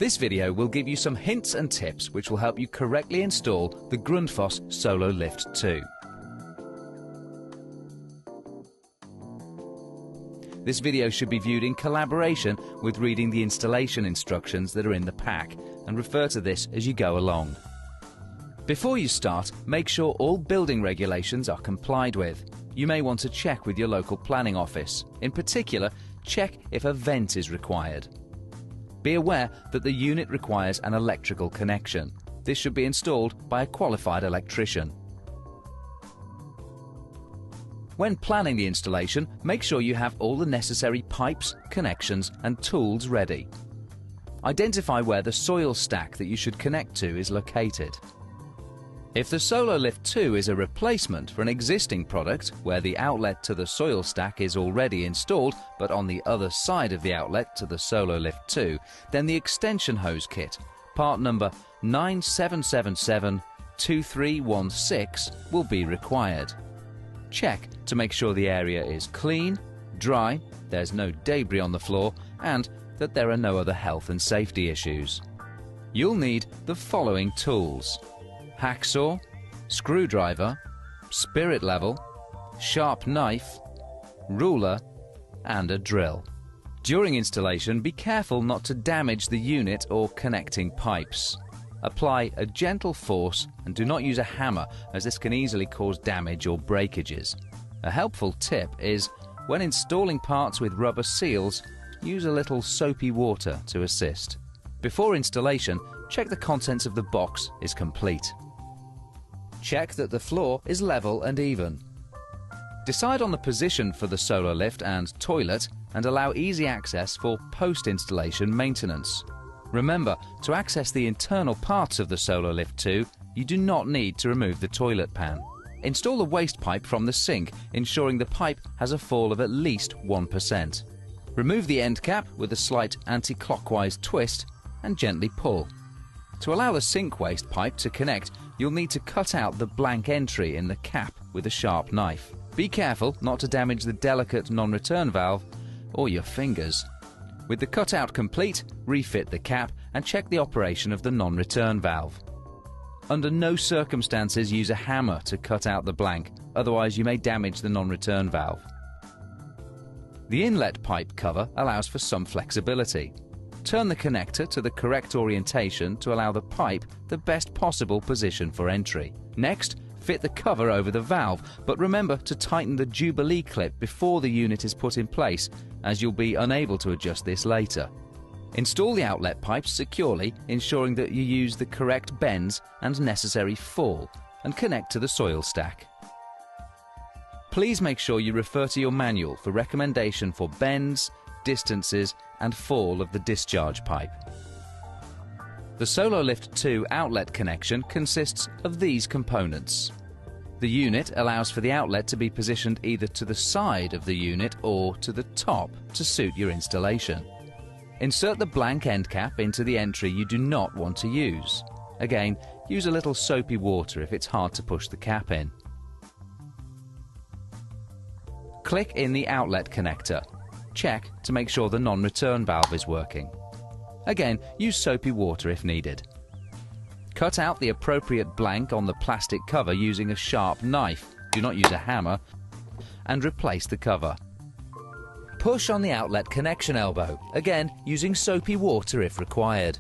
This video will give you some hints and tips which will help you correctly install the Grundfos Sololift2. This video should be viewed in collaboration with reading the installation instructions that are in the pack, and refer to this as you go along. Before you start, make sure all building regulations are complied with. You may want to check with your local planning office. In particular, check if a vent is required. Be aware that the unit requires an electrical connection. This should be installed by a qualified electrician. When planning the installation, make sure you have all the necessary pipes, connections and tools ready. Identify where the soil stack that you should connect to is located. If the Sololift2 is a replacement for an existing product where the outlet to the soil stack is already installed but on the other side of the outlet to the Sololift2, then the extension hose kit, part number 97772316, will be required. Check to make sure the area is clean, dry, there's no debris on the floor, and that there are no other health and safety issues. You'll need the following tools: hacksaw, screwdriver, spirit level, sharp knife, ruler and a drill. During installation, be careful not to damage the unit or connecting pipes. Apply a gentle force and do not use a hammer, as this can easily cause damage or breakages. A helpful tip is, when installing parts with rubber seals, use a little soapy water to assist. Before installation, check the contents of the box is complete. Check that the floor is level and even. Decide on the position for the Sololift and toilet and allow easy access for post-installation maintenance. Remember, to access the internal parts of the Sololift2, you do not need to remove the toilet pan. Install the waste pipe from the sink, ensuring the pipe has a fall of at least 1%. Remove the end cap with a slight anti-clockwise twist and gently pull. To allow the sink waste pipe to connect, you'll need to cut out the blank entry in the cap with a sharp knife. Be careful not to damage the delicate non-return valve or your fingers. With the cutout complete, refit the cap and check the operation of the non-return valve. Under no circumstances use a hammer to cut out the blank, otherwise you may damage the non-return valve. The inlet pipe cover allows for some flexibility. Turn the connector to the correct orientation to allow the pipe the best possible position for entry. Next, fit the cover over the valve, but remember to tighten the Jubilee clip before the unit is put in place, as you'll be unable to adjust this later. Install the outlet pipes securely, ensuring that you use the correct bends and necessary fall, and connect to the soil stack. Please make sure you refer to your manual for recommendation for bends, distances and fall of the discharge pipe. The Sololift2 outlet connection consists of these components. The unit allows for the outlet to be positioned either to the side of the unit or to the top to suit your installation. Insert the blank end cap into the entry you do not want to use. Again, use a little soapy water if it's hard to push the cap in. Click in the outlet connector. Check to make sure the non-return valve is working. Again, use soapy water if needed. Cut out the appropriate blank on the plastic cover using a sharp knife, do not use a hammer, and replace the cover. Push on the outlet connection elbow, again using soapy water if required.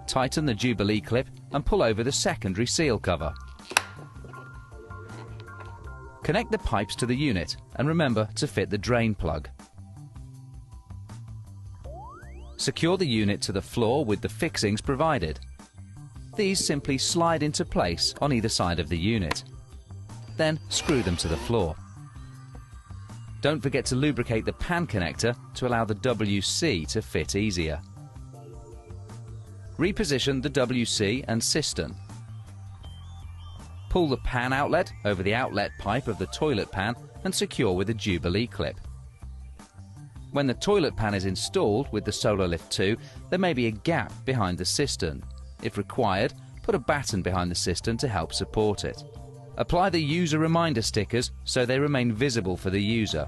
Tighten the Jubilee clip and pull over the secondary seal cover. Connect the pipes to the unit and remember to fit the drain plug. Secure the unit to the floor with the fixings provided. These simply slide into place on either side of the unit. Then screw them to the floor. Don't forget to lubricate the pan connector to allow the WC to fit easier. Reposition the WC and cistern. Pull the pan outlet over the outlet pipe of the toilet pan and secure with a Jubilee clip. When the toilet pan is installed with the Sololift2, there may be a gap behind the cistern. If required, put a batten behind the cistern to help support it. Apply the user reminder stickers so they remain visible for the user.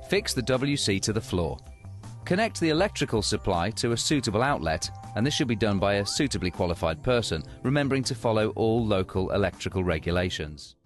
Fix the WC to the floor. Connect the electrical supply to a suitable outlet, and this should be done by a suitably qualified person, remembering to follow all local electrical regulations.